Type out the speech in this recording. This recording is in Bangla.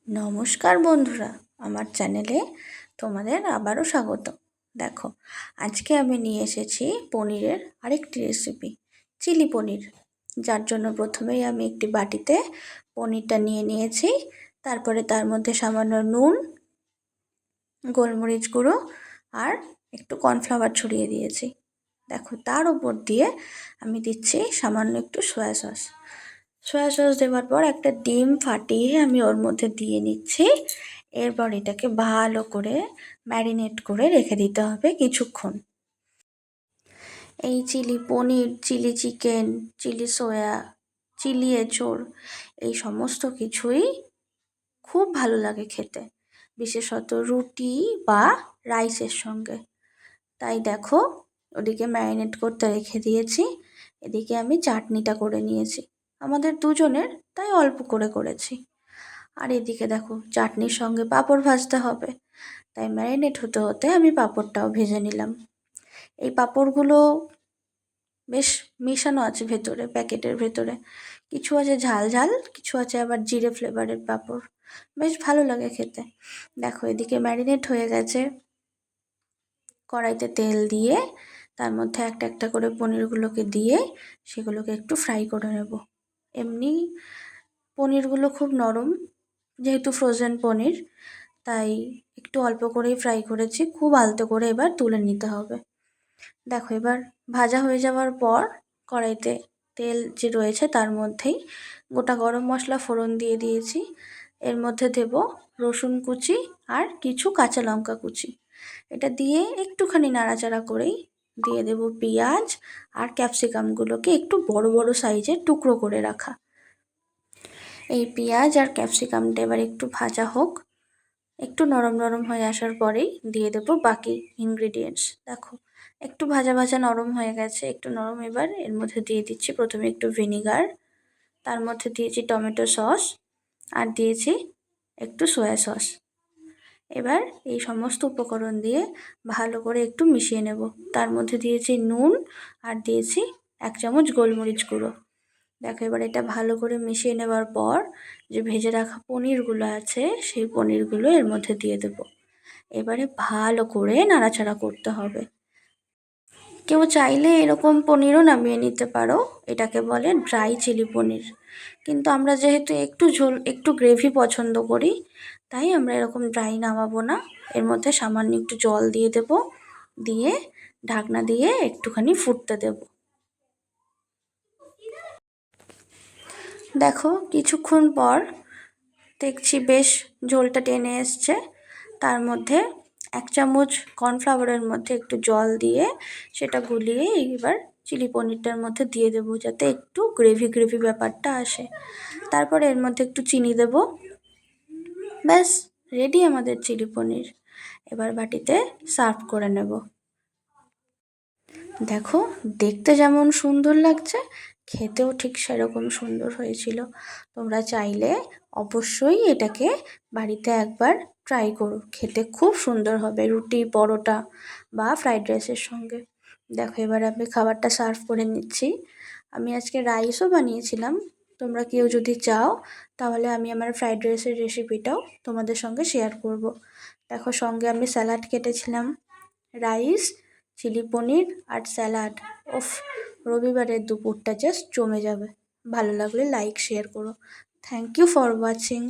নমস্কার বন্ধুরা, আমার চ্যানেলে তোমাদের আবারও স্বাগত। দেখো, আজকে আমি নিয়ে এসেছি পনিরের আরেকটি রেসিপি, চিলি পনির। যার জন্য প্রথমেই আমি একটি বাটিতে পনিরটা নিয়ে নিয়েছি। তারপরে তার মধ্যে সামান্য নুন, গোলমরিচ গুঁড়ো আর একটু কর্নফ্লাওয়ার ছড়িয়ে দিয়েছি। দেখো, তার উপর দিয়ে আমি দিচ্ছি সামান্য একটু সয়া সস দেওয়ার পর একটা ডিম ফাটিয়ে আমি ওর মধ্যে দিয়ে নিচ্ছি। এরপর এটাকে ভালো করে ম্যারিনেট করে রেখে দিতে হবে কিছুক্ষণ। এই chilli paneer, chilli chicken, chilli soya, chilli এঁচোড়, এই সমস্ত কিছুই খুব ভালো লাগে খেতে, বিশেষত রুটি বা রাইসের সঙ্গে। তাই দেখো, ওদিকে ম্যারিনেট করতে রেখে দিয়েছি, এদিকে আমি চাটনিটা করে নিয়েছি আমাদের দুজনের, তাই অল্প করে করেছি। আর এদিকে দেখো, চাটনির সঙ্গে পাঁপড় ভাজতে হবে, তাই ম্যারিনেট হতে হতে আমি পাঁপড়টাও ভেজে নিলাম। এই পাঁপড়গুলো বেশ মেশানো আছে ভেতরে, প্যাকেটের ভেতরে কিছু আছে ঝাল ঝাল, কিছু আছে আবার জিরে ফ্লেভারের পাঁপড়, বেশ ভালো লাগে খেতে। দেখো, এদিকে ম্যারিনেট হয়ে গেছে। কড়াইতে তেল দিয়ে তার মধ্যে একটা একটা করে পনিরগুলোকে দিয়ে সেগুলোকে একটু ফ্রাই করে নেব। এমনি পনিরগুলো খুব নরম, যেহেতু ফ্রোজেন পনির, তাই একটু অল্প করেই ফ্রাই করেছি, খুব আলতো করে এবার তুলে নিতে হবে। দেখো, এবার ভাজা হয়ে যাওয়ার পর কড়াইতে তেল যে রয়েছে তার মধ্যেই গোটা গরম মশলা ফোড়ন দিয়ে দিয়েছি। এর মধ্যে দেব রসুন কুচি আর কিছু কাঁচা লঙ্কা কুচি। এটা দিয়ে একটুখানি নাড়াচাড়া করেই দিয়ে দেব পেঁয়াজ আর ক্যাপসিকামগুলোকে একটু বড় বড় সাইজের টুকরো করে রাখা। এই পেঁয়াজ আর ক্যাপসিকামটা এবার একটু ভাজা হোক, একটু নরম নরম হয়ে আসার পরেই দিয়ে দেব বাকি ইনগ্রিডিয়েন্টস। দেখো, একটু ভাজা ভাজা নরম হয়ে গেছে, একটু নরম। এবার এর মধ্যে দিয়ে দিচ্ছি প্রথমে একটু ভিনিগার, তার মধ্যে দিয়েছি টমেটো সস আর দিয়েছি একটু সয়া সস। এবার এই সমস্ত উপকরণ দিয়ে ভালো করে একটু মিশিয়ে নেব। তার মধ্যে দিয়েছি নুন আর দিয়েছি 1 চামচ গোলমরিচ গুঁড়ো। দেখো, এবার এটা ভালো করে মিশিয়ে নেওয়ার পর যে ভেজে রাখা পনিরগুলো আছে সেই পনিরগুলো এর মধ্যে দিয়ে দেব। এবারে ভালো করে নাড়াচাড়া করতে হবে। কেউ চাইলে এরকম পনিরও নামিয়ে নিতে পারো, এটাকে বলে ড্রাই চিলি পনির। কিন্তু আমরা যেহেতু একটু ঝোল, একটু গ্রেভি পছন্দ করি, তাই আমরা এরকম ড্রাই নামাবো না। এর মধ্যে সামান্য একটু জল দিয়ে দেব, দিয়ে ঢাকনা দিয়ে একটুখানি ফুটতে দেব। দেখো, কিছুক্ষণ পর দেখছি বেশ ঝোলটা টেনে এসছে। তার মধ্যে 1 চামচ কর্নফ্লাওয়ারের মধ্যে একটু জল দিয়ে সেটা গুলিয়ে এবার চিলি পনিরটার মধ্যে দিয়ে দেবো, যাতে একটু গ্রেভি গ্রেভি ব্যাপারটা আসে। তারপরে এর মধ্যে একটু চিনি দেব। ব্যাস, রেডি আমাদের চিলি পনির। এবার বাটিতে সার্ভ করে নেব। দেখো, দেখতে যেমন সুন্দর লাগছে, খেতেও ঠিক সেরকম সুন্দর হয়েছিল। তোমরা চাইলে অবশ্যই এটাকে বাড়িতে একবার ট্রাই করো, খেতে খুব সুন্দর হবে রুটি, পরোটা বা ফ্রাইড রাইসের সঙ্গে। দেখো, এবার আমি খাবারটা সার্ভ করে নিচ্ছি। আমি আজকে রাইসও বানিয়েছিলাম, তোমরা কেউ যদি চাও তাহলে আমি আমার ফ্রাইড রাইসের রেসিপিটাও তোমাদের সঙ্গে শেয়ার করব। দেখো, সঙ্গে আমি স্যালাড কেটেছিলাম, রাইস, চিলি পনির আর স্যালাড। ওফ, রবিবারের দুপুরটা জাস্ট জমে যাবে। ভালো লাগলে লাইক শেয়ার করো। Thank you for watching.